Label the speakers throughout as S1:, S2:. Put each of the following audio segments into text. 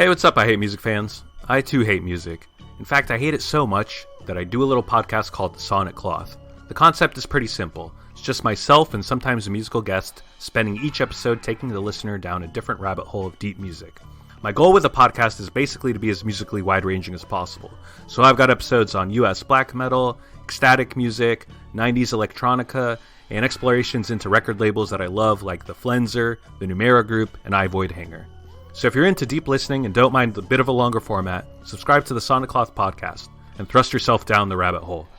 S1: Hey, what's up, I Hate Music fans? I too hate music. In fact, I hate it so much that I do a little podcast called The Sonic Cloth. The concept is pretty simple. It's just myself and sometimes a musical guest spending each episode taking the listener down a different rabbit hole of deep music. My goal with the podcast is basically to be as musically wide-ranging as possible. So I've got episodes on US black metal, ecstatic music, 90s electronica, and explorations into record labels that I love like The Flenser, The Numera Group, and I Void Hanger. So if you're into deep listening and don't mind a bit of a longer format, subscribe to the Sonic Cloth podcast and thrust yourself down the rabbit hole.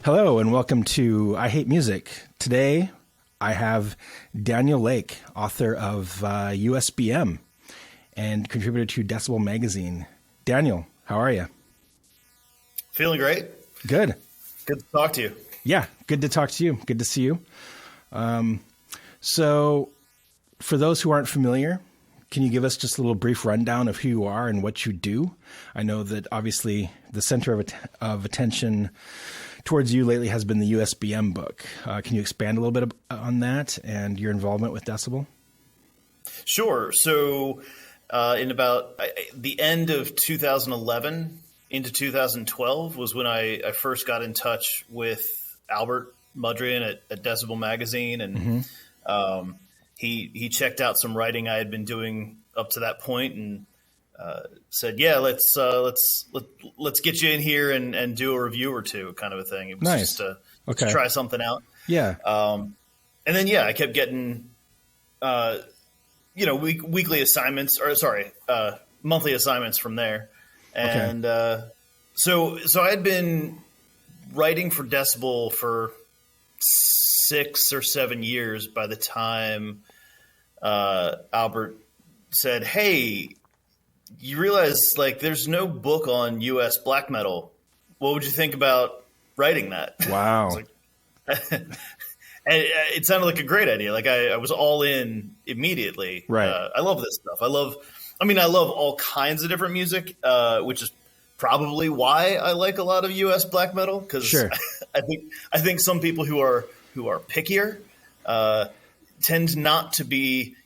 S2: Hello and welcome to I Hate Music. Today I have Daniel Lake, author of Usbm and contributor to Decibel Magazine. Daniel, how are you?
S3: Feeling great.
S2: Good.
S3: Good to talk to you.
S2: Yeah, good to talk to you. Good to see you. So for those who aren't familiar, can you give us just a little brief rundown of who you are and what you do? I know that obviously the center of attention towards you lately has been the Usbm book. Can you expand a little bit on that and your involvement with Decibel?
S3: Sure. So in about the end of 2011 into 2012 was when I first got in touch with Albert Mudrian at Decibel Magazine. And he checked out some writing I had been doing up to that point and said, "Yeah, let's get you in here and do a review or two," kind of a thing. It was
S2: nice.
S3: just to try something out.
S2: Yeah.
S3: And then I kept getting, weekly assignments monthly assignments from there, and so I had been writing for Decibel for 6 or 7 years by the time Albert said, "Hey, you realize there's no book on US black metal. What would you think about writing that?"
S2: Wow.
S3: And it sounded like a great idea. I was all in immediately.
S2: Right.
S3: I love this stuff. I love all kinds of different music, which is probably why I like a lot of US black metal. Cause
S2: sure.
S3: I think some people who are pickier, tend not to be,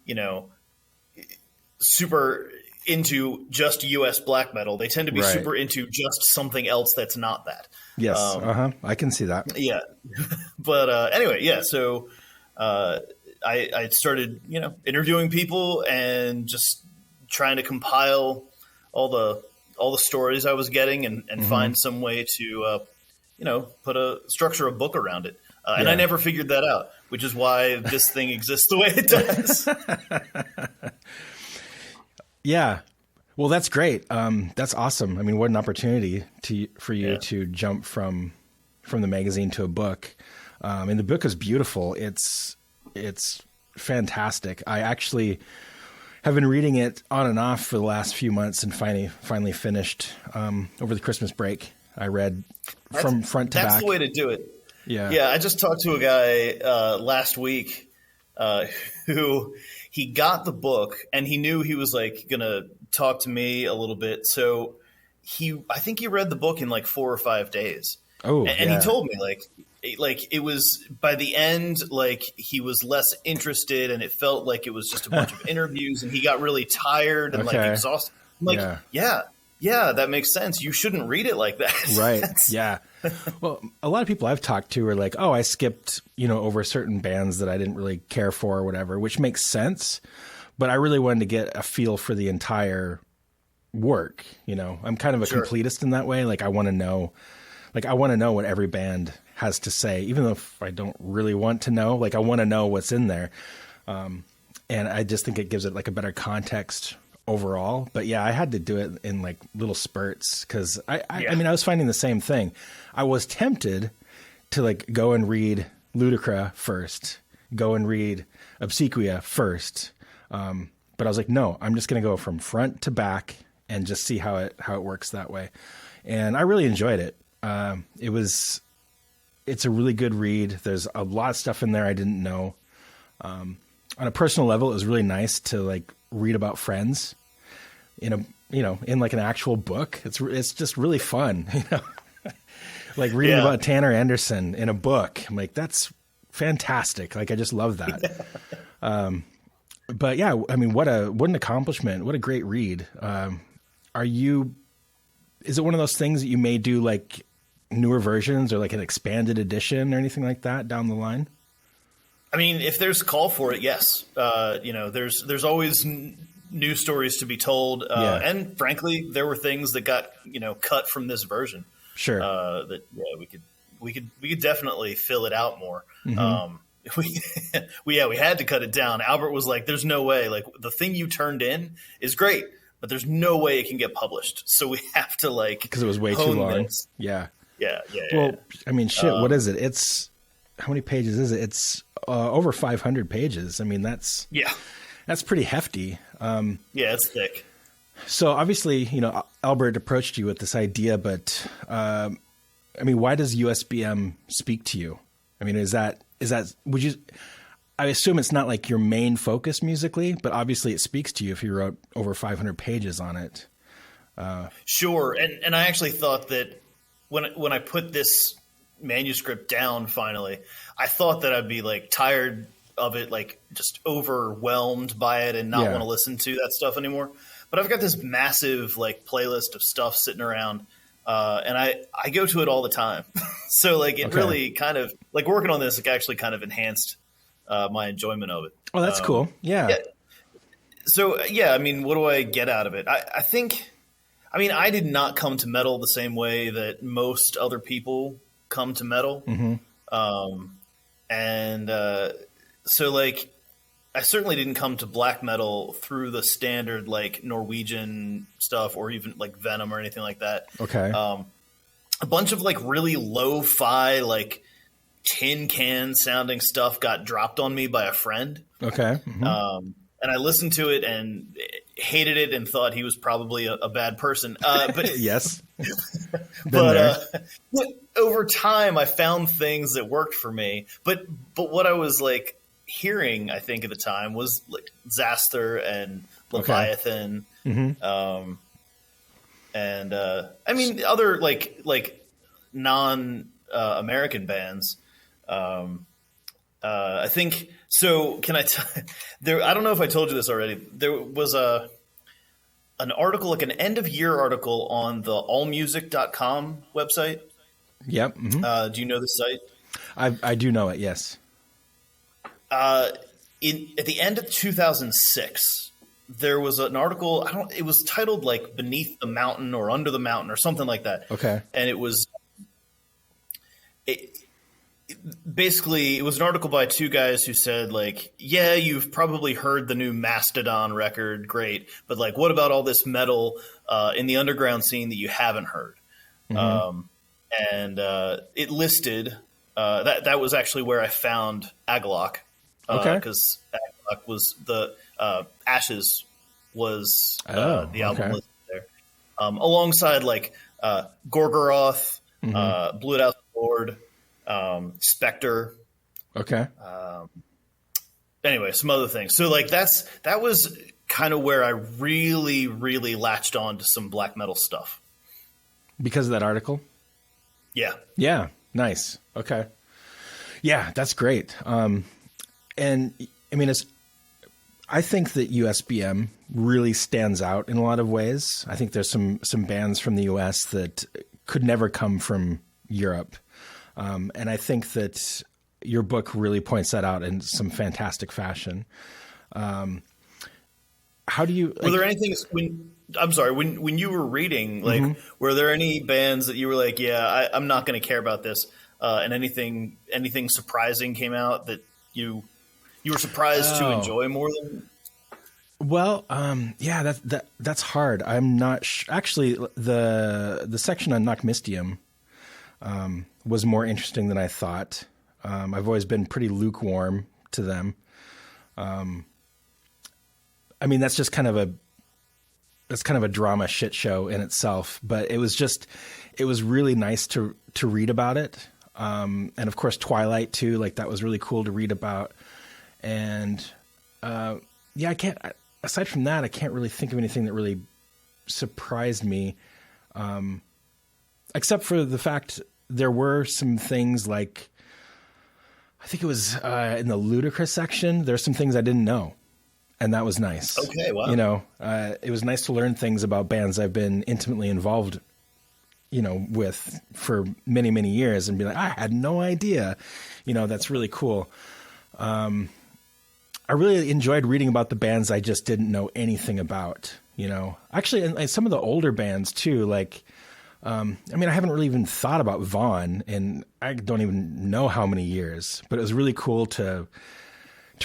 S3: super into just US black metal. They tend to be super into just something else that's not that.
S2: Yes. I can see that.
S3: Yeah. But anyway, yeah. So I started, interviewing people and just trying to compile all the stories I was getting and find some way to, structure a book around it. And I never figured that out, which is why this thing exists the way it does.
S2: Yeah. Well, that's great. That's awesome. I mean, what an opportunity for you to jump from the magazine to a book. And the book is beautiful. It's fantastic. I actually have been reading it on and off for the last few months and finally finished over the Christmas break. I read from front to back.
S3: That's the way to do it.
S2: Yeah.
S3: Yeah. I just talked to a guy last week who he got the book and he knew he was going to talk to me a little bit. So I think he read the book in 4 or 5 days.
S2: Oh,
S3: and he told me it was by the end, he was less interested and it felt like it was just a bunch of interviews and he got really tired and exhausted. I'm yeah, that makes sense. You shouldn't read it like that.
S2: Right. Yeah. Well, a lot of people I've talked to are like, oh, I skipped, over certain bands that I didn't really care for or whatever, which makes sense. But I really wanted to get a feel for the entire work. I'm kind of a completist in that way. Like I want to know what every band has to say, even though if I don't really want to know, like I want to know what's in there. And I just think it gives it like a better context overall. But yeah, I had to do it in like little spurts because I mean, I was finding the same thing. I was tempted to like go and read Ludicra first, go and read Obsequia first. But I was like, no, I'm just going to go from front to back and just see how it works that way. And I really enjoyed it. It's a really good read. There's a lot of stuff in there I didn't know. On a personal level, it was really nice to like read about Friends in like an actual book. It's just really fun, like reading about Tanner Anderson in a book. I'm like, that's fantastic. Like, I just love that. But yeah, I mean, what an accomplishment. What a great read. Is it one of those things that you may do like newer versions or like an expanded edition or anything like that down the line?
S3: I mean, if there's a call for it, yes. There's always new stories to be told. And frankly, there were things that got, cut from this version. Sure. We could definitely fill it out more. Mm-hmm. We had to cut it down. Albert was like, there's no way, like the thing you turned in is great, but there's no way it can get published. So we have to because
S2: it was way too long.
S3: This.
S2: Yeah.
S3: Well,
S2: I mean, shit, what is it? How many pages is it? It's over 500 pages. I mean, that's pretty hefty.
S3: It's thick.
S2: So obviously, Albert approached you with this idea, but I mean, why does USBM speak to you? I mean, I assume it's not like your main focus musically, but obviously it speaks to you if you wrote over 500 pages on it.
S3: Sure. And I actually thought that when I put this manuscript down finally, I thought that I'd be like tired of it, like just overwhelmed by it and not want to listen to that stuff anymore. But I've got this massive like playlist of stuff sitting around. And I go to it all the time. So like it really kind of like working on this, like actually kind of enhanced my enjoyment of it.
S2: Oh, that's cool. Yeah.
S3: So yeah, I mean, what do I get out of it? I think, I did not come to metal the same way that most other people come to metal. Mm-hmm. So like, I certainly didn't come to black metal through the standard like Norwegian stuff or even like Venom or anything like that.
S2: Okay.
S3: A bunch of like really lo-fi, like tin can sounding stuff got dropped on me by a friend.
S2: Okay. Mm-hmm.
S3: And I listened to it and hated it and thought he was probably a bad person. But
S2: yes.
S3: but over time I found things that worked for me. But what I was like hearing, I think at the time, was like Zaster and Leviathan. Okay. Mm-hmm. And other like non American bands. I think so. Can I there? I don't know if I told you this already. There was an article, like an end of year article on the allmusic.com website.
S2: Yep. Mm-hmm.
S3: Do you know this site?
S2: I do know it. Yes.
S3: At the end of 2006, there was an article. It was titled like "Beneath the Mountain" or "Under the Mountain" or something like that.
S2: Okay.
S3: And it was. Basically, it was an article by two guys who said, like, yeah, you've probably heard the new Mastodon record, great, but, like, what about all this metal in the underground scene that you haven't heard? Mm-hmm. And it listed that was actually where I found Agalloch, because Agalloch was the Ashes was the album listed there, alongside, like, Gorgoroth, mm-hmm. Blew It Out the Lord, Spectre.
S2: Okay.
S3: Anyway, some other things. So like that was kind of where I really, really latched on to some black metal stuff.
S2: Because of that article?
S3: Yeah.
S2: Yeah. Nice. Okay. Yeah, that's great. And I mean, I think that USBM really stands out in a lot of ways. I think there's some bands from the US that could never come from Europe. And I think that your book really points that out in some fantastic fashion. How do you...
S3: Were there anything when you were reading, like, were there any bands that you were like, yeah, I'm not going to care about this, and anything surprising came out that you were surprised to enjoy more than?
S2: Well, yeah, that's hard. I'm not actually the section on Knockmistium was more interesting than I thought. I've always been pretty lukewarm to them. I mean, that's kind of a drama shit show in itself, but it was really nice to read about it. And of course, Twilight too, like that was really cool to read about. And, yeah, aside from that, I can't really think of anything that really surprised me. Except for the fact there were some things like, I think it was, in the ludicrous section, there's some things I didn't know. And that was nice.
S3: Okay, wow.
S2: You know, it was nice to learn things about bands I've been intimately involved, you know, with for many, many years and be like, I had no idea. You know, that's really cool. I really enjoyed reading about the bands I just didn't know anything about, you know. Actually, and some of the older bands too, like, I mean, I haven't really even thought about Vaughn in I don't even know how many years, but it was really cool to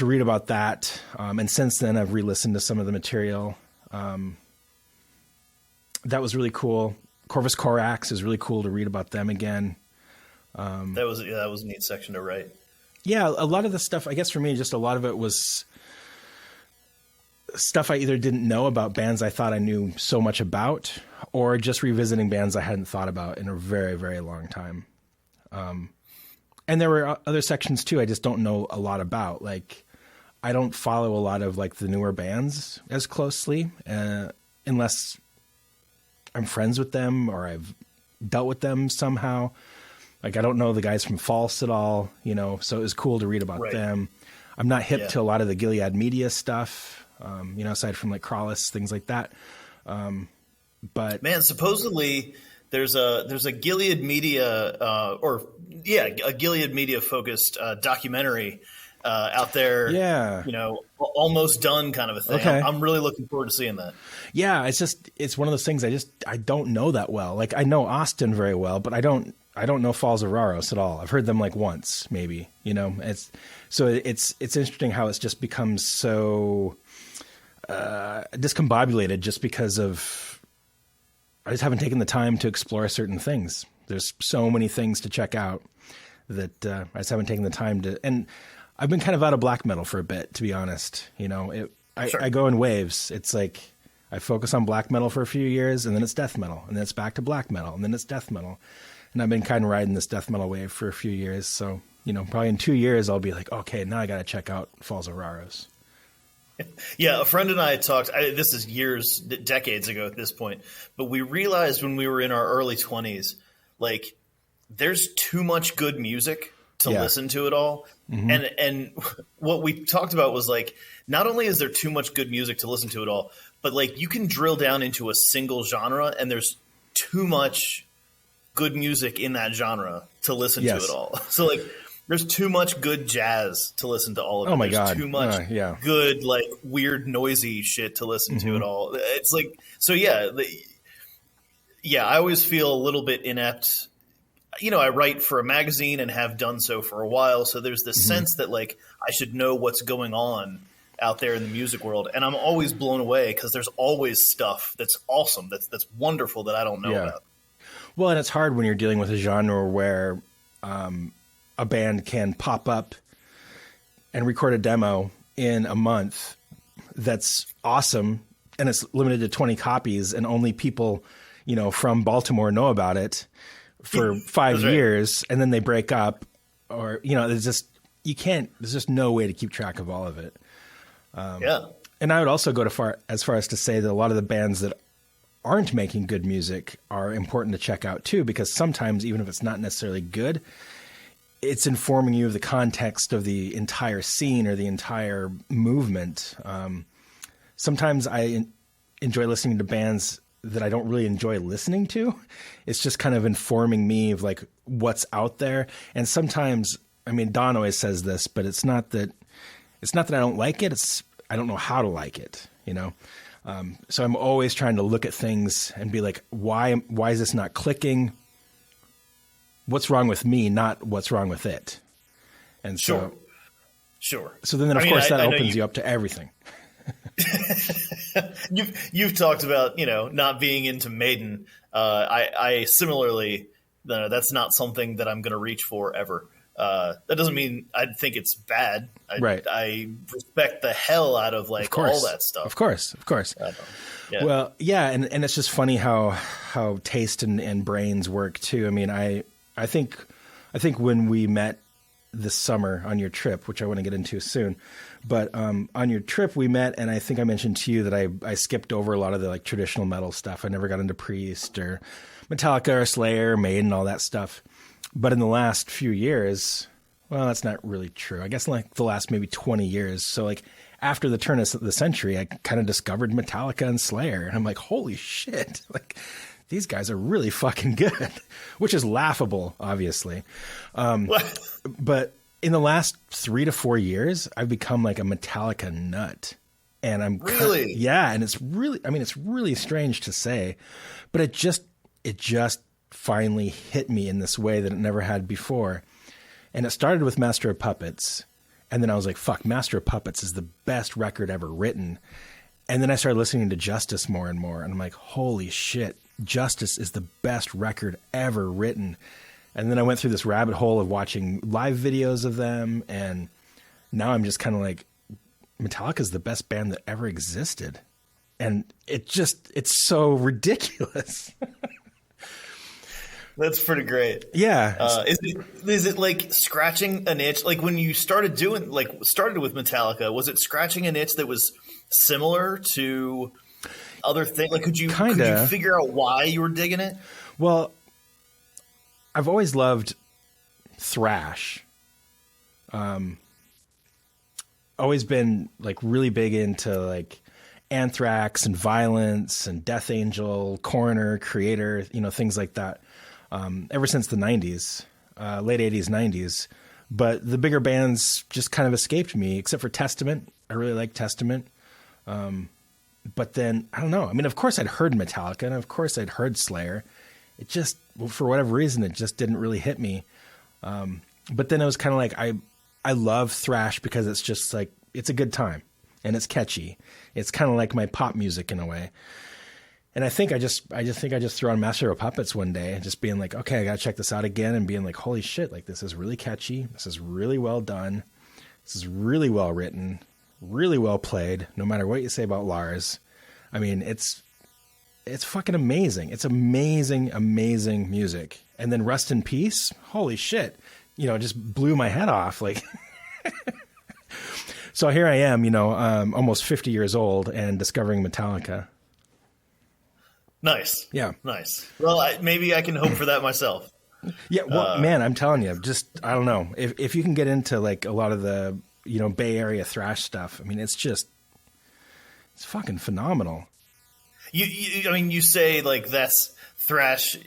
S2: read about that. And since then I've re-listened to some of the material. That was really cool. Corvus Corax is really cool to read about them again.
S3: That was a neat section to write.
S2: Yeah. A lot of the stuff, I guess for me, just a lot of it was stuff I either didn't know about bands I thought I knew so much about, or just revisiting bands I hadn't thought about in a very, very long time. And there were other sections too I just don't know a lot about. Like, I don't follow a lot of like the newer bands as closely, unless I'm friends with them or I've dealt with them somehow. Like, I don't know the guys from False at all, you know, so it was cool to read about them. I'm not hip to a lot of the Gilead Media stuff, you know, aside from like Crawless, things like that. But
S3: man, supposedly there's a Gilead Media a Gilead Media focused documentary out there.
S2: Yeah,
S3: you know, almost done kind of a thing.
S2: Okay.
S3: I'm really looking forward to seeing that.
S2: Yeah, it's one of those things I don't know that well. Like, I know Austin very well, but I don't know Falls of Raros at all. I've heard them like once, maybe. You know, it's interesting how it's just become so discombobulated just because of I just haven't taken the time to explore certain things. There's so many things to check out that I just haven't taken the time to. And I've been kind of out of black metal for a bit, to be honest. You know, I go in waves. It's like I focus on black metal for a few years, and then it's death metal, and then it's back to black metal, and then it's death metal. And I've been kind of riding this death metal wave for a few years. So, you know, probably in 2 years, I'll be like, okay, now I got to check out Falls of Raros.
S3: Yeah, a friend and I had talked, this is decades ago at this point, but we realized when we were in our early 20s, like, there's too much good music to listen to it all. Mm-hmm. And what we talked about was, like, not only is there too much good music to listen to it all, but, like, you can drill down into a single genre and there's too much good music in that genre to listen to it all. So, like, there's too much good jazz to listen to all of it.
S2: Oh my
S3: There's
S2: God.
S3: too much good, like, weird, noisy shit to listen to it all. It's like, so I always feel a little bit inept. You know, I write for a magazine and have done so for a while. So there's this sense that, like, I should know what's going on out there in the music world. And I'm always blown away because there's always stuff that's awesome, that's wonderful that I don't know about.
S2: Well, and it's hard when you're dealing with a genre where a band can pop up and record a demo in a month that's awesome, and it's limited to 20 copies, and only people, you know, from Baltimore know about it for 5 years, and then they break up, or, you know, there's just no way to keep track of all of it. And I would also go as far as to say that a lot of the bands that aren't making good music are important to check out too, because sometimes, even if it's not necessarily good, it's informing you of the context of the entire scene or the entire movement. Sometimes I enjoy listening to bands that I don't really enjoy listening to. It's just kind of informing me of like what's out there. And sometimes, I mean, Don always says this, but it's not that I don't like it. It's, I don't know how to like it, you know? So I'm always trying to look at things and be like, why is this not clicking? What's wrong with me? Not what's wrong with it. And
S3: Sure.
S2: So then of course that opens you up to everything.
S3: You've talked about, you know, not being into Maiden. I similarly, that's not something that I'm going to reach for ever. That doesn't mean I think it's bad.
S2: Right.
S3: I respect the hell out of like all that stuff.
S2: Of course.
S3: Yeah.
S2: Well, yeah, and it's just funny how taste and brains work too. I mean, I think when we met this summer on your trip, which I want to get into soon, but on your trip we met, and I think I mentioned to you that I skipped over a lot of the like traditional metal stuff. I never got into Priest or Metallica or Slayer, Maiden, all that stuff. But in the last few years, well, that's not really true. I guess like the last maybe 20 years. So like after the turn of the century, I kind of discovered Metallica and Slayer, and I'm like, holy shit, like these guys are really fucking good, which is laughable, obviously. But in the last 3 to 4 years, I've become like a Metallica nut. And I'm
S3: really,
S2: yeah. And it's really, I mean, it's really strange to say, but it just finally hit me in this way that it never had before. And it started with Master of Puppets. And then I was like, fuck, Master of Puppets is the best record ever written. And then I started listening to Justice more and more. And I'm like, holy shit, Justice is the best record ever written. And then I went through this rabbit hole of watching live videos of them. And now I'm just kind of like, Metallica is the best band that ever existed. And it's so ridiculous.
S3: That's pretty great.
S2: Yeah.
S3: Is it like scratching an itch? Like when you started with Metallica, was it scratching an itch that was similar to other things? Like could you figure out why you were digging it?
S2: Well, I've always loved thrash. Always been like really big into like Anthrax and Violence and Death Angel, Coroner, Creator, you know, things like that. Ever since the 90s, late 80s, 90s. But the bigger bands just kind of escaped me, except for Testament. I really like Testament. But then, I don't know. I mean, of course I'd heard Metallica, and of course I'd heard Slayer. It just, for whatever reason, it just didn't really hit me. But then it was kind of like, I love thrash because it's just like, it's a good time, and it's catchy. It's kind of like my pop music in a way. And I think I just threw on Master of Puppets one day, just being like, okay, I got to check this out again, and being like, holy shit, like this is really catchy. This is really well done. This is really well written, really well played, no matter what you say about Lars. I mean, it's fucking amazing. It's amazing, amazing music. And then Rest in Peace, holy shit, you know, just blew my head off. Like, so here I am, you know, almost 50 years old and discovering Metallica.
S3: Nice.
S2: Yeah.
S3: Nice. Well, maybe I can hope for that myself.
S2: Yeah. Well, man, I'm telling you, I don't know if you can get into like a lot of the, you know, Bay Area thrash stuff. I mean, it's fucking phenomenal.
S3: I mean, you say like that's thrash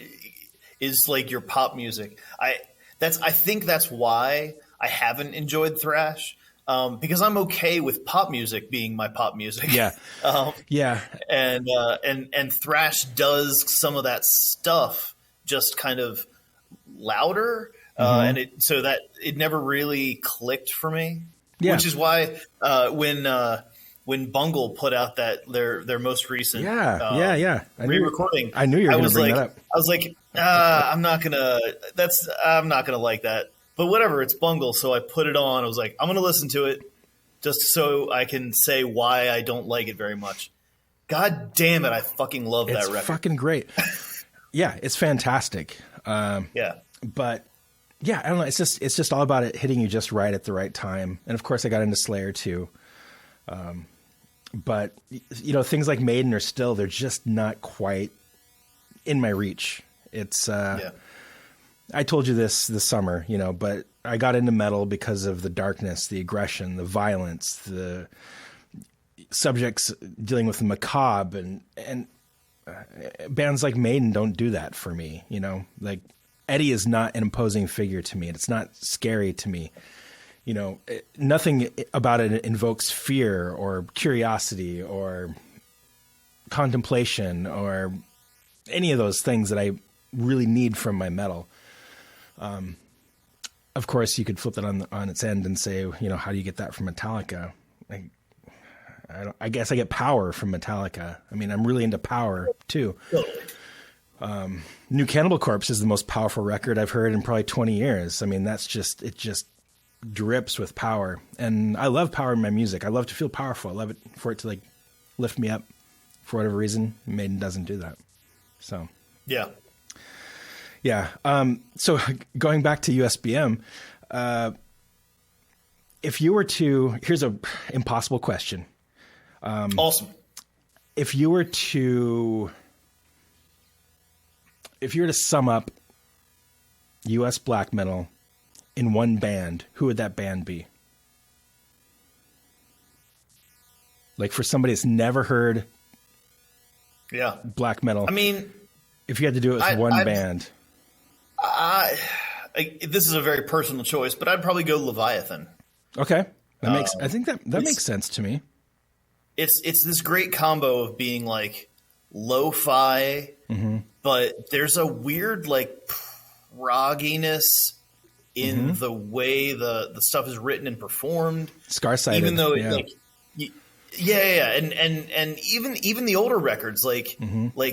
S3: is like your pop music. I think that's why I haven't enjoyed thrash. Because I'm okay with pop music being my pop music.
S2: Yeah. Yeah.
S3: And thrash does some of that stuff just kind of louder. And it never really clicked for me, which is why, when Bungle put out their most recent, re-recording,
S2: I knew you were going to bring that up.
S3: I was like, I'm not gonna like that. But whatever, it's Bungle, so I put it on. I was like, I'm going to listen to it just so I can say why I don't like it very much. God damn it, I fucking love that record.
S2: It's fucking great. Yeah, it's fantastic.
S3: Yeah.
S2: But, yeah, I don't know. It's just all about it hitting you just right at the right time. And, of course, I got into Slayer, too. But, you know, things like Maiden they're just not quite in my reach. It's I told you this summer, but I got into metal because of the darkness, the aggression, the violence, the subjects dealing with the macabre, and bands like Maiden don't do that for me. Like Eddie is not an imposing figure to me. It's not scary to me. Nothing about it invokes fear or curiosity or contemplation or any of those things that I really need from my metal. Of course, you could flip it on its end and say, how do you get that from Metallica? I guess I get power from Metallica. I mean, I'm really into power too. New Cannibal Corpse is the most powerful record I've heard in probably 20 years. I mean, it just drips with power. And I love power in my music. I love to feel powerful. I love it for it to like lift me up for whatever reason. Maiden doesn't do that. So,
S3: yeah.
S2: Yeah. So going back to USBM, if you were to, here's a impossible question.
S3: Awesome.
S2: If you were to sum up US black metal in one band, who would that band be? Like for somebody that's never heard black metal.
S3: I mean,
S2: if you had to do it with one band.
S3: This is a very personal choice, but I'd probably go Leviathan.
S2: Okay. I think that makes sense to me.
S3: It's this great combo of being like lo-fi, but there's a weird like progginess in the way the stuff is written and performed.
S2: Scar-sided,
S3: even though and even the older records like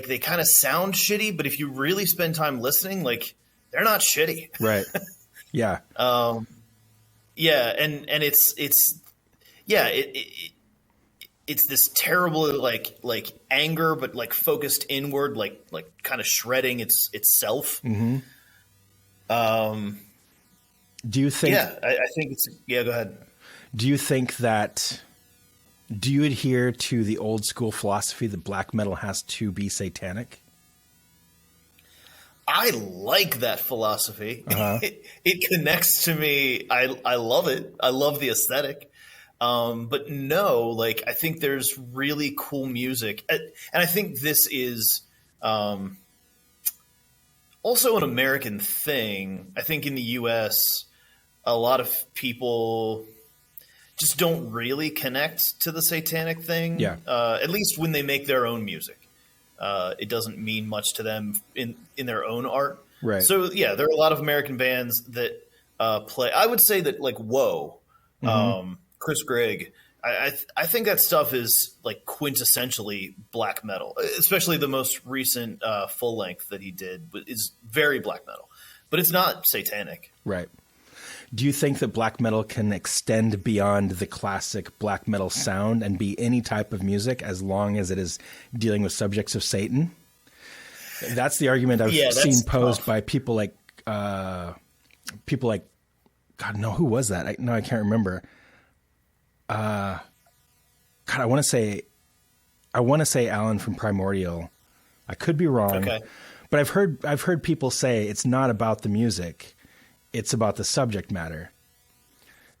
S3: they kind of sound shitty, but if you really spend time listening, like they're not shitty,
S2: right? Yeah,
S3: and it's this terrible like anger, but like focused inward, like kind of shredding itself.
S2: Do you think?
S3: Yeah, I think it's. Yeah, go ahead.
S2: Do you think that? Do you adhere to the old school philosophy that black metal has to be satanic?
S3: I like that philosophy. It connects to me. I love it. I love the aesthetic. But no, like I think there's really cool music, and I think this is also an American thing. I think in the U.S., a lot of people just don't really connect to the satanic thing.
S2: Yeah.
S3: At least when they make their own music, it doesn't mean much to them in their own art.
S2: Right.
S3: So yeah, there are a lot of American bands that play. I would say that like Whoa, Chris Gregg. I think that stuff is like quintessentially black metal, especially the most recent full length that he did is very black metal, but it's not satanic.
S2: Right. Do you think that black metal can extend beyond the classic black metal sound and be any type of music as long as it is dealing with subjects of Satan? That's the argument I've seen posed by people like God, no, who was that? I can't remember. God, I want to say Alan from Primordial. I could be wrong, but I've heard people say it's not about the music. It's about the subject matter.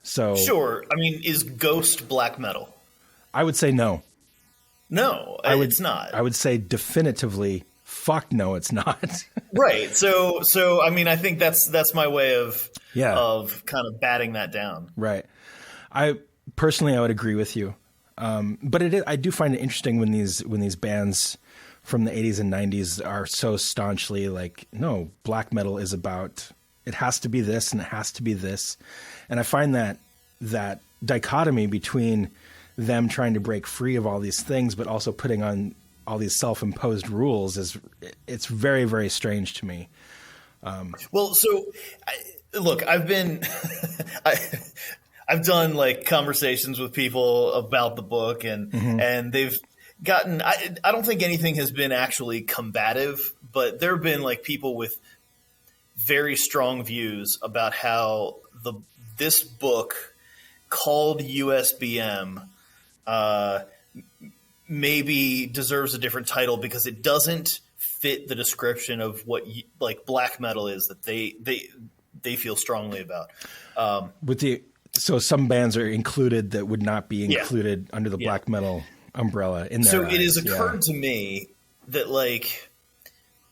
S2: So
S3: sure. I mean, is Ghost black metal?
S2: I would say no.
S3: No, it's not.
S2: I would say definitively, fuck no, it's not.
S3: Right. So I mean, I think that's my way of kind of batting that down.
S2: Right. I would agree with you. But I do find it interesting when these bands from the 80s and 90s are so staunchly like, no, black metal is about. It has to be this and it has to be this. And I find that dichotomy between them trying to break free of all these things, but also putting on all these self-imposed rules it's very, very strange to me.
S3: Well, so look, I've been, I've done like conversations with people about the book and they've gotten, I don't think anything has been actually combative, but there have been like people with very strong views about how this book called USBM maybe deserves a different title because it doesn't fit the description of what like black metal is that they feel strongly about.
S2: So some bands are included that would not be included under the black metal umbrella in their eyes.
S3: It has occurred to me that like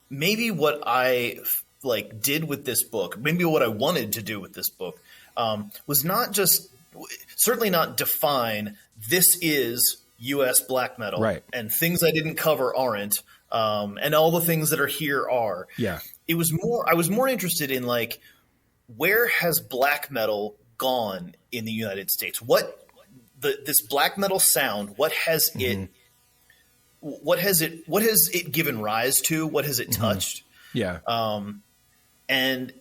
S3: maybe what I like did with this book, maybe what I wanted to do with this book, was not just certainly not define this is U.S. black metal,
S2: right,
S3: and things I didn't cover aren't, and all the things that are here are.
S2: Yeah,
S3: I was more interested in like where has black metal gone in the United States? This black metal sound? What has it given rise to? What has it touched?
S2: Yeah.
S3: And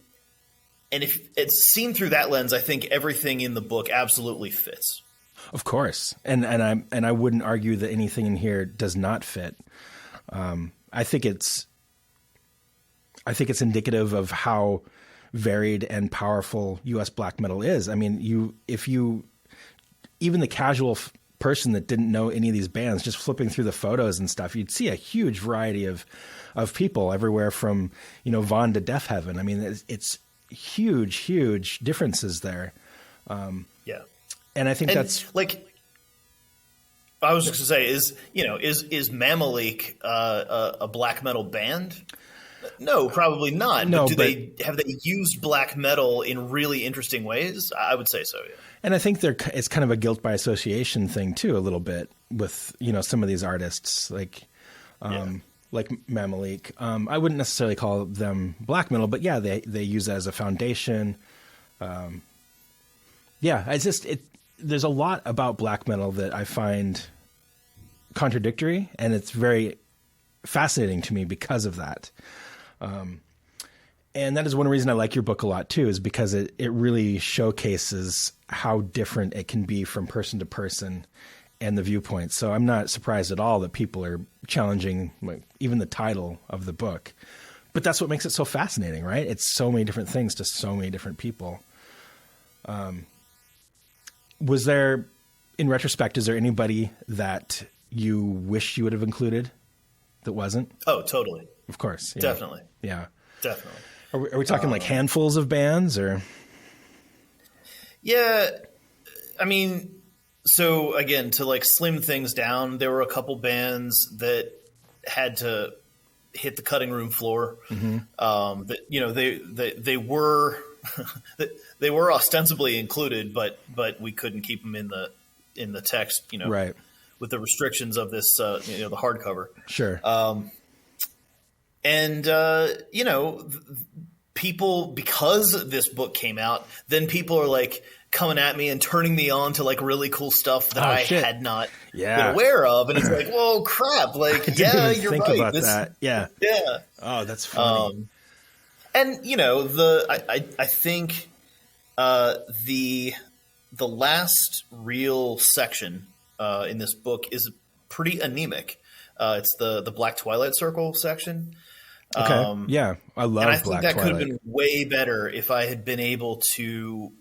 S3: if it's seen through that lens, I think everything in the book absolutely fits.
S2: Of course. And I wouldn't argue that anything in here does not fit. I think it's indicative of how varied and powerful U.S. black metal is. I mean, even the casual person that didn't know any of these bands, just flipping through the photos and stuff, you'd see a huge variety of people everywhere from, Vaughn to Deaf Heaven. I mean, it's huge differences there.
S3: Yeah.
S2: And I think that's
S3: like, I was just going to say is Metallica a black metal band? No, probably not.
S2: No,
S3: but have they used black metal in really interesting ways? I would say so. Yeah.
S2: And I think it's kind of a guilt by association thing too, a little bit with some of these artists like Metallica. I wouldn't necessarily call them black metal, but yeah, they use it as a foundation. There's a lot about black metal that I find contradictory, and it's very fascinating to me because of that. And that is one reason I like your book a lot too, is because it really showcases how different it can be from person to person and the viewpoints. So I'm not surprised at all that people are challenging even the title of the book, but that's what makes it so fascinating, right? It's so many different things to so many different people. Was there, in retrospect, is there anybody that you wish you would have included that wasn't?
S3: Oh, totally.
S2: Of course. Yeah.
S3: Definitely.
S2: Yeah.
S3: Definitely.
S2: Are we talking like handfuls of bands or?
S3: Yeah. I mean, so again, to like slim things down, there were a couple bands that had to hit the cutting room floor. Mm-hmm. They were they were ostensibly included, but we couldn't keep them in the text,
S2: right, with
S3: the restrictions of this, the hardcover.
S2: Sure.
S3: People, because this book came out, then people are like coming at me and turning me on to like really cool stuff that I had not been aware of. And it's like, whoa, crap. Like, yeah, you're
S2: think
S3: right.
S2: About that. Yeah.
S3: Yeah.
S2: Oh, that's funny.
S3: And I think the last real section in this book is pretty anemic. It's the Black Twilight Circle section.
S2: Okay. Yeah, I love
S3: and I
S2: Black
S3: think that
S2: Twilight.
S3: could have been way better if I had been able to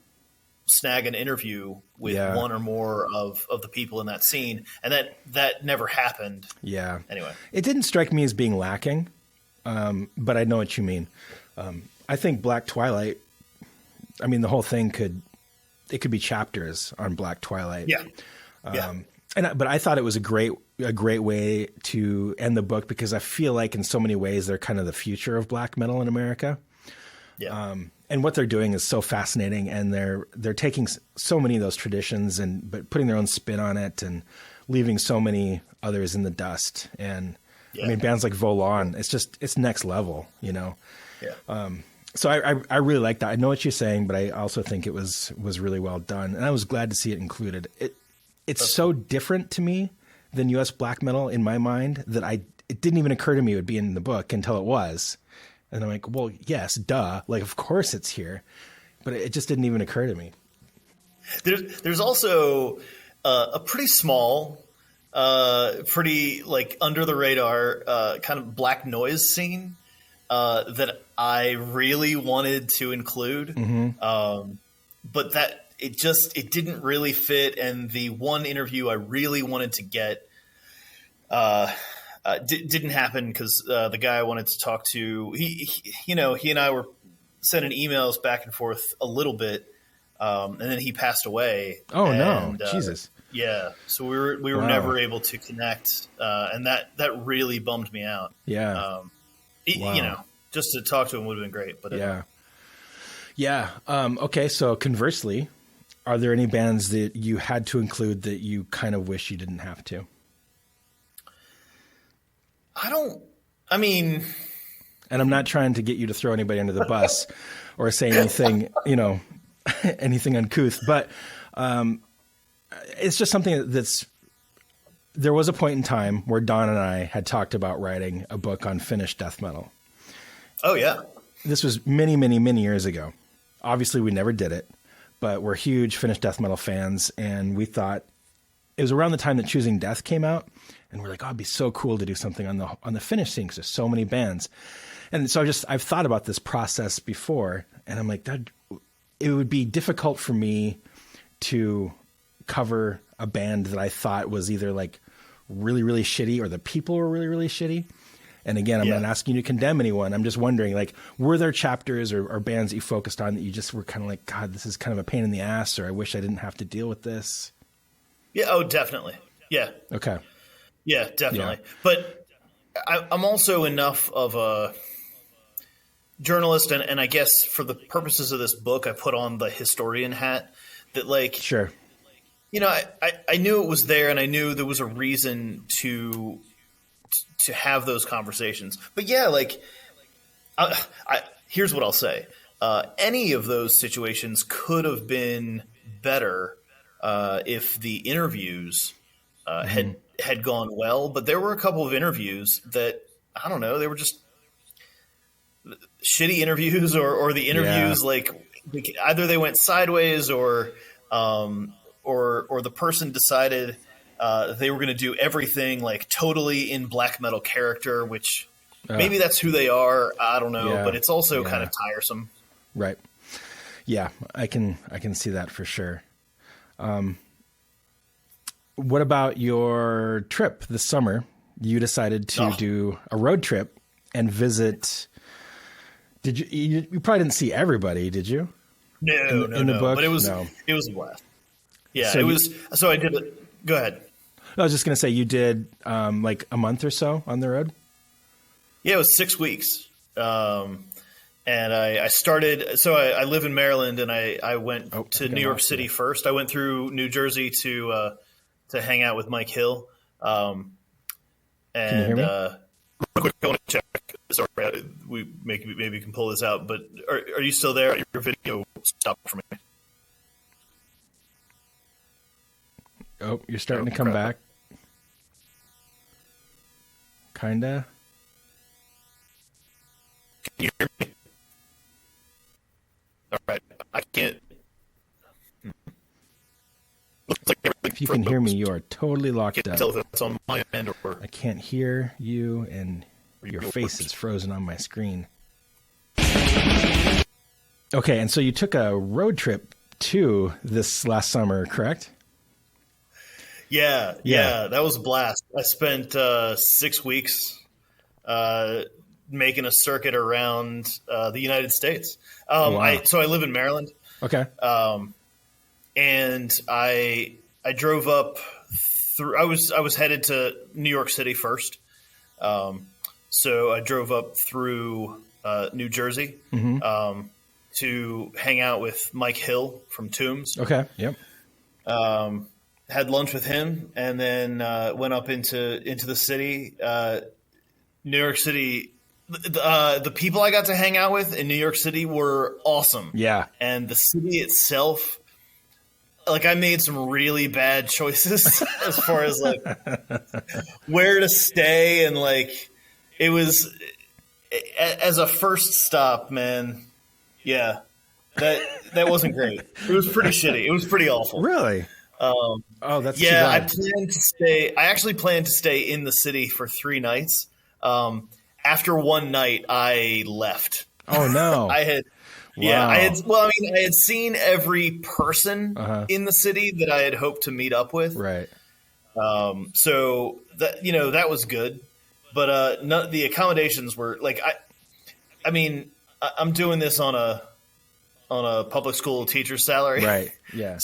S3: snag an interview with one or more of the people in that scene, and that never happened.
S2: Yeah.
S3: Anyway,
S2: it didn't strike me as being lacking, but I know what you mean. I think Black Twilight. I mean, the whole thing could be chapters on Black Twilight.
S3: Yeah.
S2: But I thought it was a great way to end the book, because I feel like in so many ways they're kind of the future of black metal in America.
S3: Yeah.
S2: And what they're doing is so fascinating, and they're taking so many of those traditions but putting their own spin on it and leaving so many others in the dust. And I mean, bands like Volan, it's next level,
S3: Yeah.
S2: So I really like that. I know what you're saying, but I also think it was really well done, and I was glad to see it included. It's so different to me than U.S. black metal in my mind that it didn't even occur to me it would be in the book until it was. And I'm like, well, yes, duh. Like, of course it's here. But it just didn't even occur to me.
S3: There's also a pretty small, pretty like under the radar kind of black noise scene that I really wanted to include. Mm-hmm. But that it didn't really fit. And the one interview I really wanted to get, I didn't happen because the guy I wanted to talk to, he and I were sending emails back and forth a little bit, and then he passed away.
S2: Oh,
S3: and,
S2: no. Jesus.
S3: Yeah. So we were
S2: Wow.
S3: never able to connect, and that really bummed me out.
S2: Yeah.
S3: Wow. Just to talk to him would have been great. But
S2: yeah. Yeah. Okay. So conversely, are there any bands that you had to include that you kind of wish you didn't have to? And I'm not trying to get you to throw anybody under the bus or say anything, anything uncouth, but it's just something there was a point in time where Don and I had talked about writing a book on Finnish death metal.
S3: Oh, yeah.
S2: This was many, many, many years ago. Obviously, we never did it, but we're huge Finnish death metal fans, and we thought it was around the time that Choosing Death came out, and we're like, oh, it'd be so cool to do something on the Finnish scene because there's so many bands. And so I've thought about this process before, and I'm like, it would be difficult for me to cover a band that I thought was either like really, really shitty or the people were really, really shitty. And again, I'm not asking you to condemn anyone. I'm just wondering, like, were there chapters or bands that you focused on that you just were kind of like, God, this is kind of a pain in the ass, or I wish I didn't have to deal with this?
S3: Yeah. Oh, definitely. Yeah.
S2: Okay.
S3: Yeah, definitely.
S2: Yeah.
S3: But I'm also enough of a journalist, and I guess for the purposes of this book, I put on the historian hat that, like,
S2: sure.
S3: I knew it was there, and I knew there was a reason to have those conversations. But yeah, like, here's what I'll say: any of those situations could have been better if the interviews had gone well. But there were a couple of interviews that, I don't know, they were just shitty interviews, or the interviews like either they went sideways or the person decided they were going to do everything like totally in black metal character, which maybe that's who they are. I don't know, but it's also kind of tiresome.
S2: Right. Yeah, I can see that for sure. What about your trip this summer? You decided to do a road trip and visit. Did you probably didn't see everybody, did you?
S3: No,
S2: in the book?
S3: But it was a blast. Yeah, so So I did it. Go ahead.
S2: I was just going to say, you did like a month or so on the road?
S3: Yeah, it was 6 weeks. And I started, so I live in Maryland, and I went to New York City first. I went through New Jersey to hang out with Mike Hill.
S2: Can you hear me?
S3: Real quick, I want to check. Sorry, we maybe can pull this out, but are you still there? Your video stopped for me.
S2: Oh, you're starting to come back. Kinda.
S3: Can you hear me? All right, I can't.
S2: If you can hear me, you are totally locked
S3: Can't
S2: up.
S3: tell if it's on my end or.
S2: I can't hear you, and your face is frozen on my screen. Okay, and so you took a road trip too this last summer, correct?
S3: Yeah, that was a blast. I spent 6 weeks making a circuit around the United States.
S2: Wow.
S3: I live in Maryland.
S2: Okay.
S3: And I drove up through. I was headed to New York City first. So I drove up through New Jersey to hang out with Mike Hill from Tombs.
S2: Okay. Yep.
S3: Had lunch with him, and then went up into the city. New York City. The people I got to hang out with in New York City were awesome.
S2: Yeah.
S3: And the city itself, like, I made some really bad choices as far as like where to stay, and like it was as a first stop, man. Yeah, that wasn't great. It was pretty shitty. It was pretty awful.
S2: Really? That's
S3: yeah.
S2: too bad.
S3: I actually planned to stay in the city for 3 nights. After one night, I left.
S2: Oh no!
S3: I had.
S2: Wow.
S3: Yeah, I had seen every person in the city that I had hoped to meet up with.
S2: Right.
S3: So that was good. but none, the accommodations were like I mean, I'm doing this on a public school teacher's salary,
S2: Right. Yeah.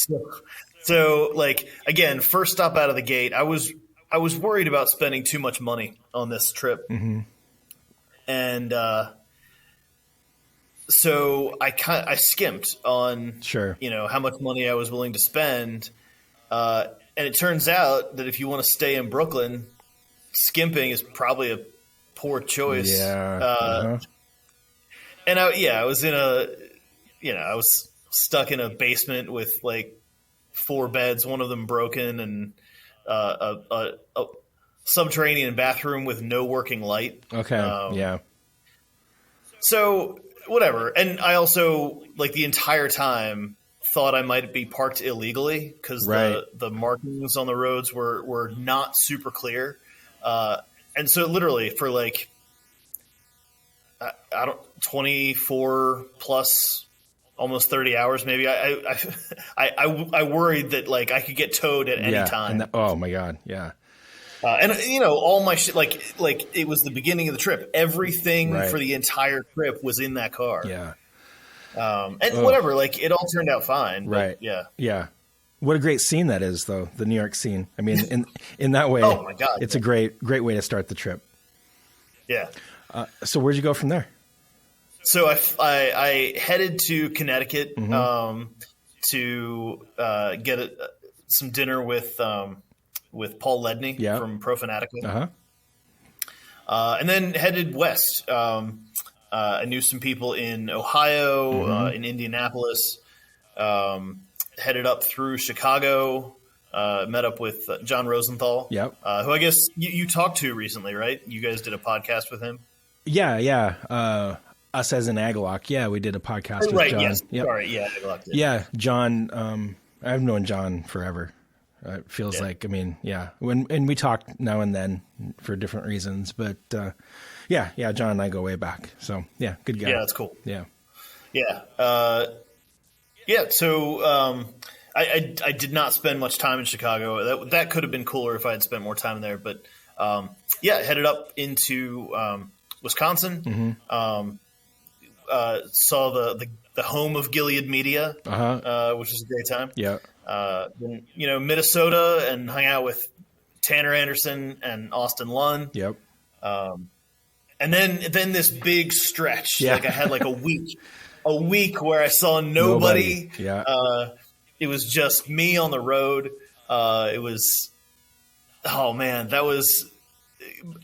S3: So like again, first stop out of the gate, I was worried about spending too much money on this trip, and so I skimped on
S2: Sure.
S3: how much money I was willing to spend, and it turns out that if you want to stay in Brooklyn, skimping is probably a poor choice.
S2: Yeah.
S3: And I was in I was stuck in a basement with like 4 beds, one of them broken, and a subterranean bathroom with no working light.
S2: Okay. Yeah.
S3: So whatever. And I also, like, the entire time thought I might be parked illegally because
S2: Right.
S3: the markings on the roads were not super clear. And so literally for like, I don't 24 plus almost 30 hours maybe. I worried that like I could get towed at any time.
S2: And oh my God. Yeah.
S3: And all my shit, like it was the beginning of the trip. Everything
S2: Right.
S3: for the entire trip was in that car.
S2: Yeah.
S3: And whatever, like it all turned out fine. But
S2: Right.
S3: yeah.
S2: Yeah. What a great scene that is, though, the New York scene. I mean, in that way,
S3: Oh my God,
S2: it's a great way to start the trip.
S3: Yeah.
S2: So where'd you go from there?
S3: So I headed to Connecticut
S2: Mm-hmm.
S3: to get some dinner with Paul Ledney
S2: Yeah.
S3: from Pro Fanatica.
S2: Uh-huh.
S3: And then headed west. I knew some people in Ohio,
S2: Mm-hmm.
S3: in Indianapolis. Headed up through Chicago. Met up with John Rosenthal.
S2: Yep.
S3: Who I guess you talked to recently, right? You guys did a podcast with him.
S2: Yeah. Us as an Agalock. Yeah, we did a podcast with
S3: Right.
S2: John.
S3: Yes.
S2: Yep.
S3: Sorry. Yeah. I locked it.
S2: Yeah, John. I've known John forever. It feels like, I mean, yeah. And we talk now and then for different reasons, but yeah, John and I go way back. So yeah, good guy.
S3: Yeah. That's cool.
S2: Yeah.
S3: Yeah. Yeah. So I did not spend much time in Chicago. That could have been cooler if I had spent more time there. But headed up into Wisconsin. Saw the home of Gilead Media, which was a great time.
S2: Yeah.
S3: Then, Minnesota, and hung out with Tanner Anderson and Austin Lunn.
S2: Yep.
S3: And then this big stretch.
S2: Yeah.
S3: Like I had like a week where I saw nobody.
S2: Yeah.
S3: It was just me on the road. It was, oh man, that was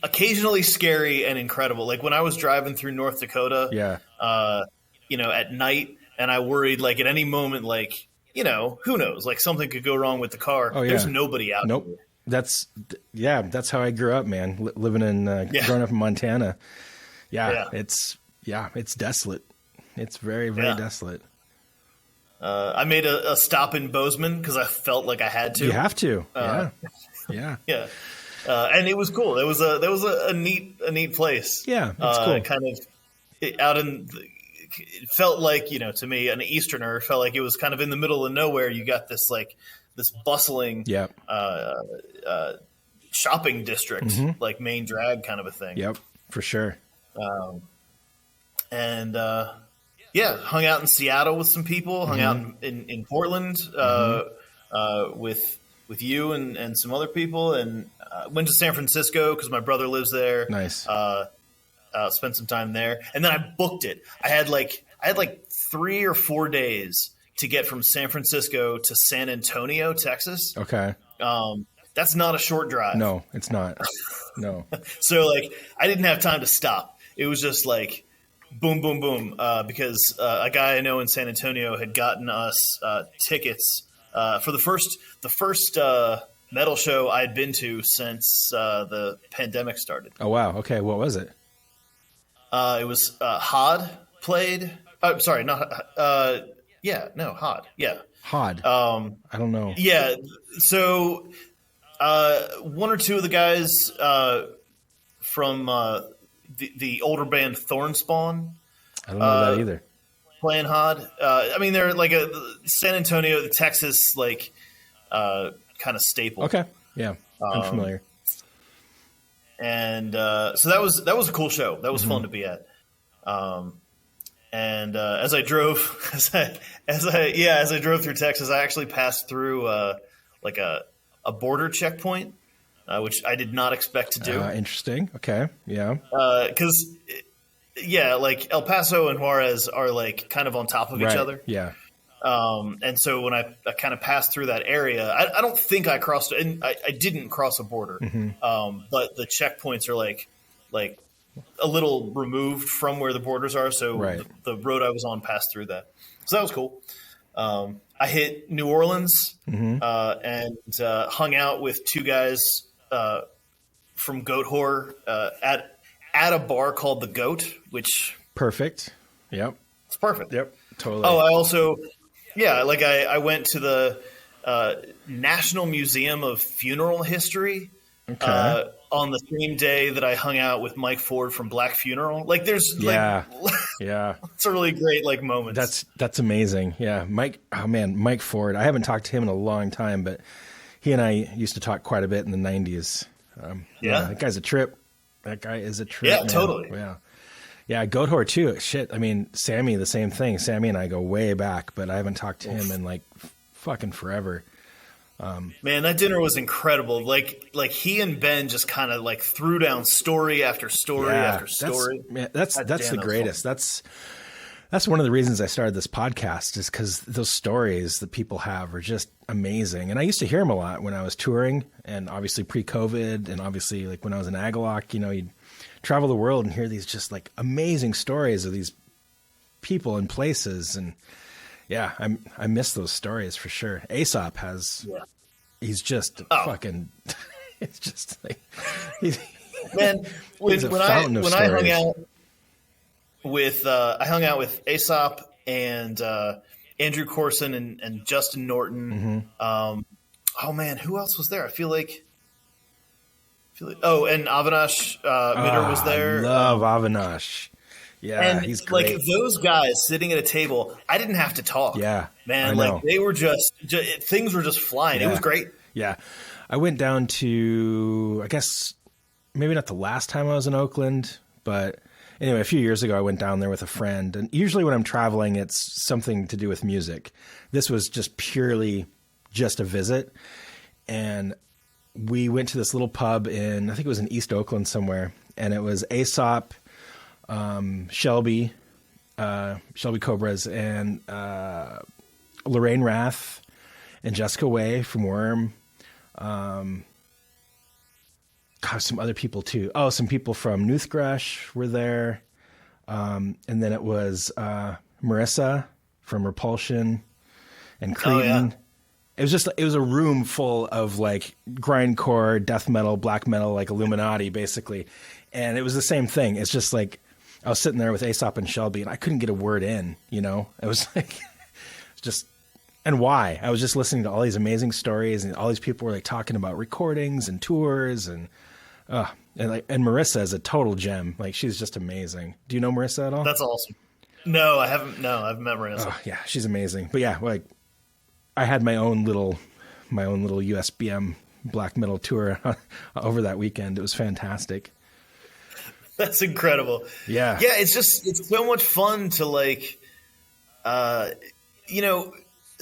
S3: occasionally scary and incredible. Like when I was driving through North Dakota,
S2: Yeah.
S3: At night, and I worried like at any moment, like, who knows, like something could go wrong with the car.
S2: Oh, yeah.
S3: There's nobody out
S2: Nope.
S3: here.
S2: That's how I grew up, man. Living in, growing up in Montana. Yeah. It's desolate. It's very, very desolate.
S3: I made a stop in Bozeman because I felt like I had to.
S2: You have to. Yeah.
S3: Yeah. And it was cool. There was a neat place.
S2: Yeah, it's cool.
S3: Kind of out in. It felt like, to me, an Easterner, felt like it was kind of in the middle of nowhere. You got this bustling, shopping district, like main drag kind of a thing.
S2: Yep, for sure.
S3: And hung out in Seattle with some people. Hung out in Portland with you and some other people, and went to San Francisco because my brother lives there.
S2: Nice.
S3: Spent some time there, and then I booked it. I had like 3 or 4 days to get from San Francisco to San Antonio, Texas.
S2: Okay.
S3: That's not a short drive.
S2: No, it's not. No.
S3: So like I didn't have time to stop. It was just like boom, boom, boom. Because a guy I know in San Antonio had gotten us tickets for the first metal show I had been to since the pandemic started.
S2: Oh wow. Okay. What was it?
S3: It was Hod played. Sorry, not. Hod. Yeah.
S2: Hod. I don't know.
S3: Yeah. So one or two of the guys from the older band Thornspawn.
S2: I don't know that either.
S3: Playing Hod. I mean, they're like a San Antonio, Texas, like kind of staple.
S2: Okay. Yeah. I'm familiar.
S3: And so that was a cool show. That was fun to be at. And as I drove, as I drove through Texas, I actually passed through like a border checkpoint, which I did not expect to do.
S2: Interesting. Okay. Yeah.
S3: Because like El Paso and Juarez are like kind of on top of each other.
S2: Yeah.
S3: And so when I kind of passed through that area, I don't think I crossed, and I didn't cross a border. But the checkpoints are like a little removed from where the borders are. So the road I was on passed through that. So that was cool. I hit New Orleans and hung out with two guys from Goat Whore at a bar called The Goat, which
S2: perfect. Yep.
S3: It's perfect.
S2: Yep. Totally.
S3: Oh, I also, I went to the National Museum of Funeral History on the same day that I hung out with Mike Ford from Black Funeral. Like, there's it's a really great like moments.
S2: That's amazing. Yeah, Mike Ford. I haven't talked to him in a long time, but he and I used to talk quite a bit in the 90s. That guy's a trip. That guy is a trip.
S3: Yeah,
S2: man.
S3: totally.
S2: Yeah. Yeah, Goat Whore too. Shit. I mean, Sammy, the same thing. Sammy and I go way back, but I haven't talked to him in like fucking forever.
S3: Man, that dinner was incredible. Like he and Ben just kind of like threw down story after story after story.
S2: That's the greatest. That's one of the reasons I started this podcast, is because those stories that people have are just amazing. And I used to hear them a lot when I was touring, and obviously pre-COVID, and obviously like when I was in Agalock, you'd travel the world and hear these just like amazing stories of these people and places. And yeah, I miss those stories for sure. Aesop he's just fucking, it's just like,
S3: man, when I hung out with, I hung out with Aesop and Andrew Corson and Justin Norton. Oh man, who else was there? I feel like and Avinash Mitter was there.
S2: I love Avinash. Yeah,
S3: and
S2: he's great.
S3: Like those guys sitting at a table, I didn't have to talk.
S2: Yeah,
S3: man, like they were just things were just flying.
S2: Yeah.
S3: It was great.
S2: Yeah, I went down to, I guess maybe not the last time I was in Oakland, but anyway, a few years ago I went down there with a friend. And usually when I'm traveling, it's something to do with music. This was just purely just a visit, and we went to this little pub I think it was in East Oakland somewhere, and it was Aesop, Shelby Cobras, and Lorraine Rath, and Jessica Way from Worm. Some other people too. Oh, some people from Noothgrush were there. And then it was Marissa from Repulsion and Cretin.
S3: Oh, yeah.
S2: It was a room full of like grindcore, death metal, black metal, like Illuminati basically. And it was the same thing. It's just like I was sitting there with Aesop and Shelby and I couldn't get a word in, It was like just, and why? I was just listening to all these amazing stories, and all these people were like talking about recordings and tours, and Marissa is a total gem. Like, she's just amazing. Do you know Marissa at all?
S3: That's awesome. No, I haven't. No, I've met Marissa.
S2: Oh, yeah, she's amazing. But yeah, like I had my own little USBM black metal tour over that weekend. It was fantastic.
S3: That's incredible.
S2: Yeah.
S3: Yeah, it's so much fun to like,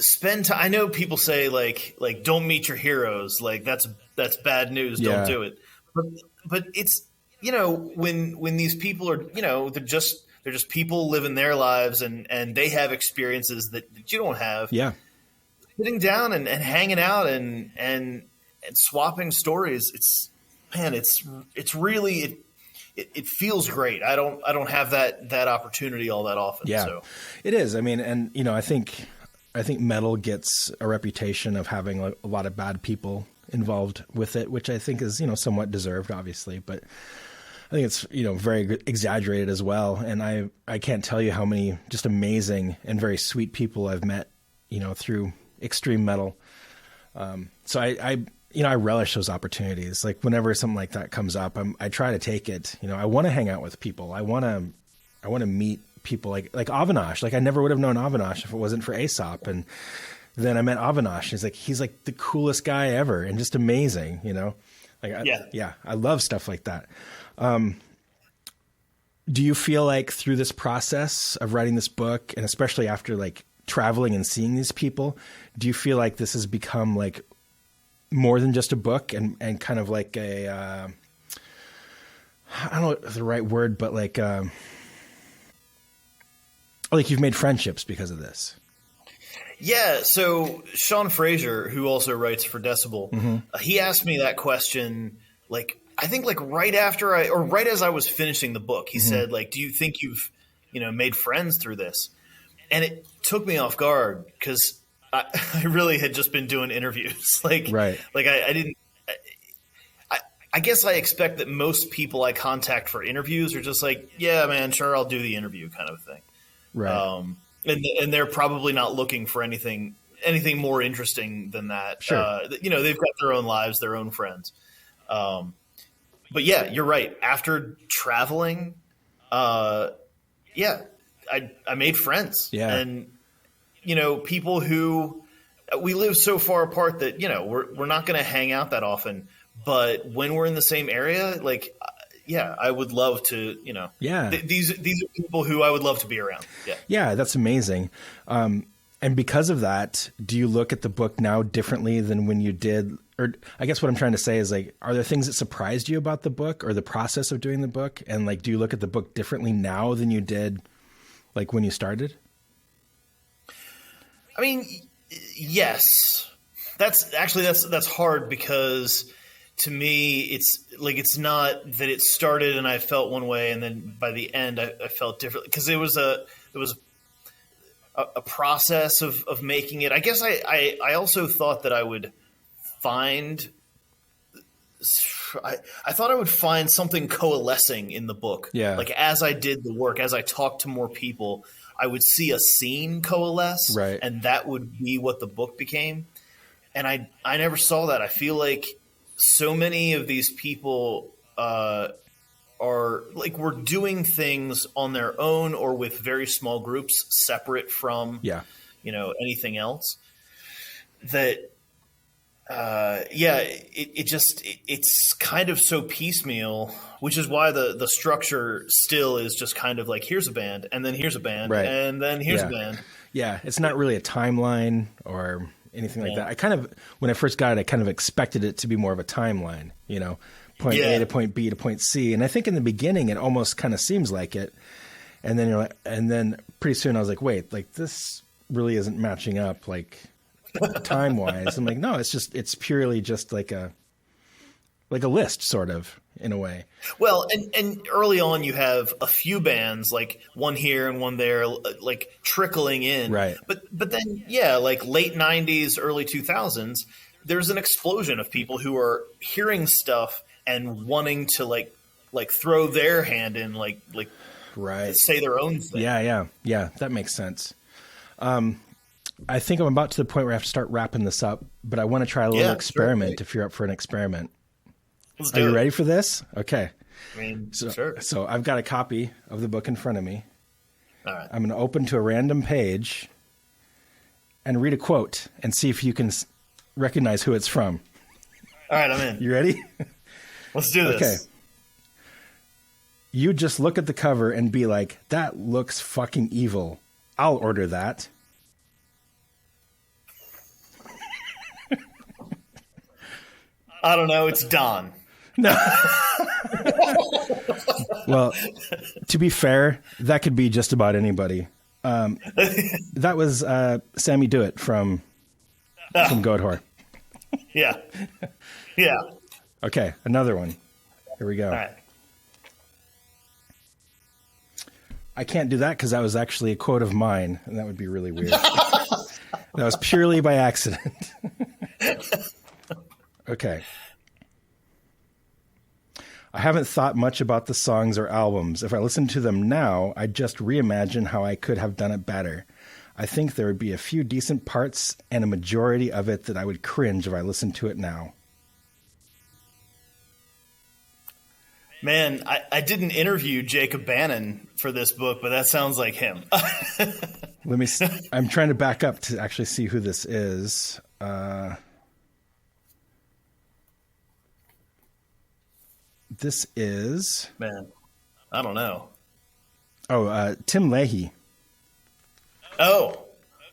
S3: spend time. I know people say like don't meet your heroes. Like that's bad news.
S2: Yeah.
S3: Don't do it. But it's, when these people are, they're just people living their lives and they have experiences that you don't have.
S2: Yeah.
S3: Sitting down and hanging out and swapping stories. It's really, it feels great. I don't have that opportunity all that often.
S2: Yeah,
S3: so.
S2: It is. I mean, and I think metal gets a reputation of having a lot of bad people involved with it, which I think is, somewhat deserved, obviously, but I think it's, very exaggerated as well. And I can't tell you how many just amazing and very sweet people I've met, through extreme metal. So I relish those opportunities. Like whenever something like that comes up, I try to take it. I want to hang out with people. I want to meet people like Avinash. Like I never would have known Avinash if it wasn't for Aesop. And then I met Avinash. He's like the coolest guy ever and just amazing, I love stuff like that. Do you feel like through this process of writing this book, and especially after like traveling and seeing these people, do you feel like this has become like more than just a book and kind of like a, I don't know if the right word, but like you've made friendships because of this?
S3: Yeah. So Sean Fraser, who also writes for Decibel, he asked me that question, like, I think like right as I was finishing the book, he said, like, do you think you've, made friends through this? And it took me off guard because I really had just been doing interviews. I didn't, I guess I expect that most people I contact for interviews are just like, yeah, man, sure, I'll do the interview kind of thing.
S2: Right.
S3: And they're probably not looking for anything more interesting than that.
S2: Sure.
S3: They've got their own lives, their own friends. But yeah, you're right. After traveling, I made friends.
S2: Yeah.
S3: And, people who we live so far apart that, we're not going to hang out that often. But when we're in the same area, like, I would love to, these are people who I would love to be around. Yeah.
S2: Yeah, that's amazing. And because of that, do you look at the book now differently than when you did? Or I guess what I'm trying to say is, like, are there things that surprised you about the book or the process of doing the book? And like, do you look at the book differently now than you did like when you started?
S3: I mean, yes, that's hard because to me, it's like, it's not that it started and I felt one way and then by the end I felt differently, because it was a process of making it. I guess I also thought that I would find I thought I would find something coalescing in the book.
S2: Yeah.
S3: Like as I did the work, as I talked to more people, I would see a scene coalesce,
S2: right, and
S3: that would be what the book became. And I never saw that. I feel like so many of these people are like, we're doing things on their own or with very small groups separate from, anything else that, it's kind of so piecemeal, which is why the structure still is just kind of like, here's a band and then here's a band, right, and then here's a band.
S2: Yeah. It's not really a timeline or anything like that. When I first got it, I kind of expected it to be more of a timeline, point A to point B to point C. And I think in the beginning, it almost kind of seems like it. And then and then pretty soon I was like, wait, like this really isn't matching up, like time wise. I'm like, no, it's purely just like a list, sort of, in a way.
S3: Well, and early on you have a few bands, like one here and one there, like trickling in.
S2: Right.
S3: But then, like late 90s, early 2000s, there's an explosion of people who are hearing stuff and wanting to like throw their hand in, like
S2: right,
S3: say their own thing.
S2: Yeah. That makes sense. I think I'm about to the point where I have to start wrapping this up, but I want to try a little experiment. Sure. If you're up for an experiment. Are you ready for this? Okay.
S3: I mean,
S2: sure. So I've got a copy of the book in front of me.
S3: All right.
S2: I'm going to open to a random page and read a quote and see if you can recognize who it's from.
S3: All right, I'm in.
S2: You ready?
S3: Let's do this.
S2: Okay. You just look at the cover and be like, that looks fucking evil. I'll order that.
S3: I don't know. It's Don.
S2: No. Well, to be fair, that could be just about anybody. That was Sammy Dewitt from Goatwhore.
S3: Yeah.
S2: Okay, another one. Here we go.
S3: All right.
S2: I can't do that because that was actually a quote of mine, and that would be really weird. That was purely by accident. Okay. I haven't thought much about the songs or albums. If I listen to them now, I just reimagine how I could have done it better. I think there would be a few decent parts and a majority of it that I would cringe if I listened to it now.
S3: Man, I didn't interview Jacob Bannon for this book, but that sounds like him.
S2: I'm trying to back up to actually see who this is. This is...
S3: Man, I don't know.
S2: Oh, Tim Leahy.
S3: Oh,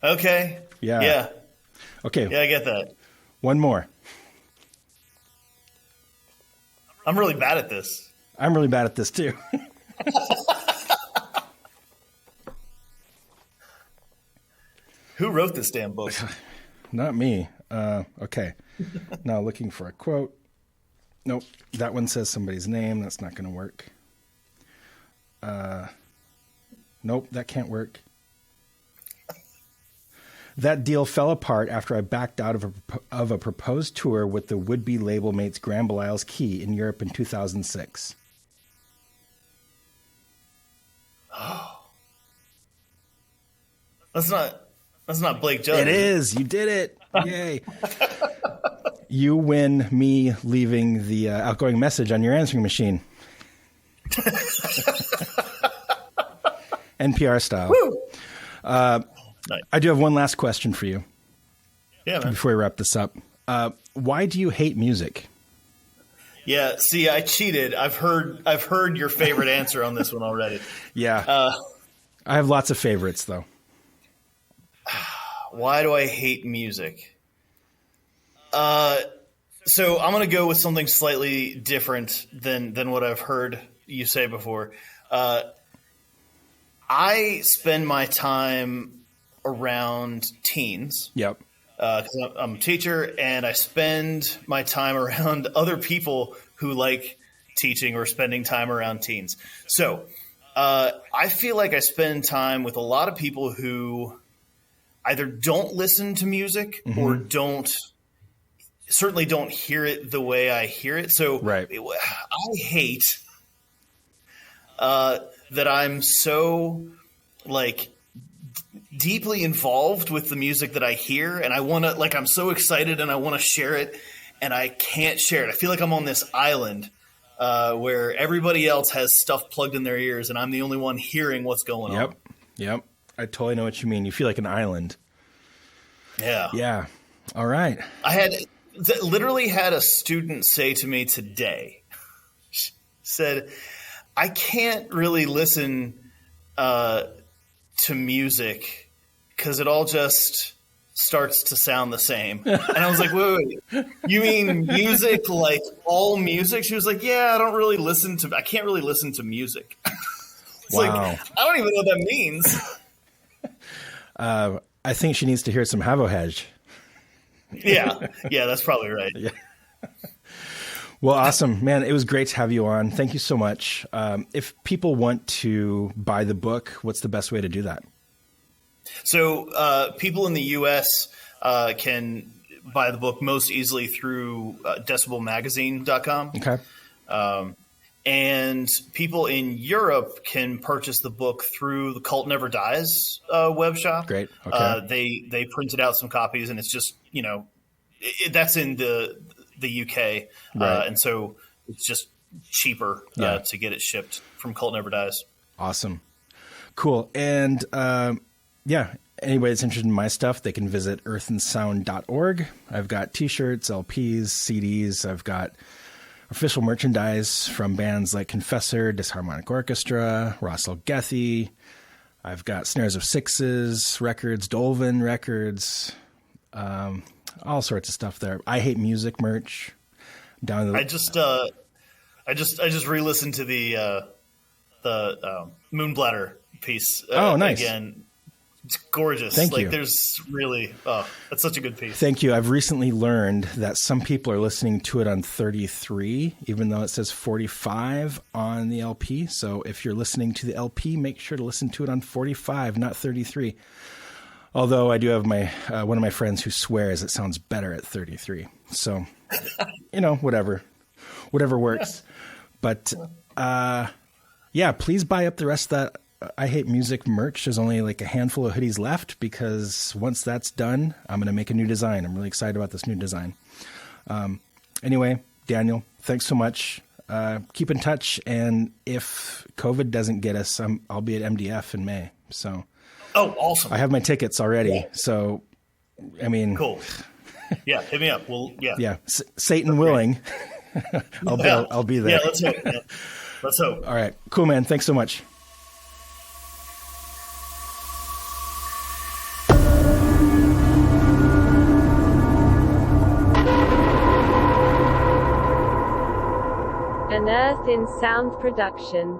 S3: okay.
S2: Yeah.
S3: Yeah.
S2: Okay.
S3: Yeah, I get that.
S2: One more.
S3: I'm really bad at this.
S2: I'm really bad at this, too.
S3: Who wrote this damn book?
S2: Not me. Okay. Now looking for a quote. Nope. That one says somebody's name. That's not going to work. Nope, that can't work. That deal fell apart after I backed out of a proposed tour with the would-be label mates Gramble Isles Key in Europe in 2006.
S3: That's not Blake Judd.
S2: It is. You did it. Yay. You win me leaving the outgoing message on your answering machine. NPR style.
S3: Woo! Nice.
S2: I do have one last question for you.
S3: Yeah, man.
S2: Before we wrap this up. Why do you hate music?
S3: Yeah, see, I cheated. I've heard your favorite answer on this one already.
S2: Yeah. I have lots of favorites, though.
S3: Why do I hate music? So I'm going to go with something slightly different than what I've heard you say before. I spend my time around teens.
S2: Yep.
S3: 'Cause I'm a teacher, and I spend my time around other people who like teaching or spending time around teens. So I feel like I spend time with a lot of people who either don't listen to music or certainly don't hear it the way I hear it. So
S2: right.
S3: I hate that I'm so deeply involved with the music that I hear, and I want to I'm so excited and I want to share it, and I can't share it. I feel like I'm on this island where everybody else has stuff plugged in their ears, and I'm the only one hearing what's going on.
S2: Yep. I totally know what you mean. You feel like an island.
S3: Yeah.
S2: Yeah. All right.
S3: I literally had a student say to me today, said, I can't really listen to music because it all just starts to sound the same. And I was like, wait, you mean music, like all music? She was like, yeah, I can't really listen to music. It's
S2: wow.
S3: I don't even know what that means.
S2: I think she needs to hear some Havohedge.
S3: Yeah, that's probably right.
S2: Yeah. Well, awesome, man. It was great to have you on. Thank you so much. If people want to buy the book, what's the best way to do that?
S3: So people in the U.S. Can buy the book most easily through decibelmagazine.com.
S2: Okay.
S3: And people in Europe can purchase the book through the Cult Never Dies web shop.
S2: Great. Okay.
S3: They printed out some copies, and it's just, that's in the UK.
S2: Right.
S3: And so it's just cheaper to get it shipped from Cult Never Dies.
S2: Awesome. Cool. And anybody that's interested in my stuff, they can visit earthandsound.org. I've got T-shirts, LPs, CDs. I've got official merchandise from bands like Confessor, Disharmonic Orchestra, Rossel Gethy. I've got Snares of Sixes records, Dolvin records, all sorts of stuff there. I Hate Music merch. Down the
S3: I just re-listened to the Moonbladder piece.
S2: Oh, nice.
S3: Again. It's gorgeous.
S2: Thank you.
S3: There's really, that's such a good piece.
S2: Thank you. I've recently learned that some people are listening to it on 33, even though it says 45 on the LP. So if you're listening to the LP, make sure to listen to it on 45, not 33. Although I do have one of my friends who swears it sounds better at 33. So, whatever works. But, please buy up the rest of that I Hate Music merch. There's only like a handful of hoodies left because once that's done, I'm going to make a new design. I'm really excited about this new design. Anyway, Daniel, thanks so much. Keep in touch. And if COVID doesn't get us, I'll be at MDF in May. So,
S3: oh, awesome.
S2: I have my tickets already. Yeah. So, I mean,
S3: cool. Yeah. Hit me up. Well, yeah.
S2: Yeah. Satan willing. I'll be there.
S3: Yeah, let's hope. Yeah. Let's hope.
S2: All right. Cool, man. Thanks so much.
S4: An Earth in Sound production.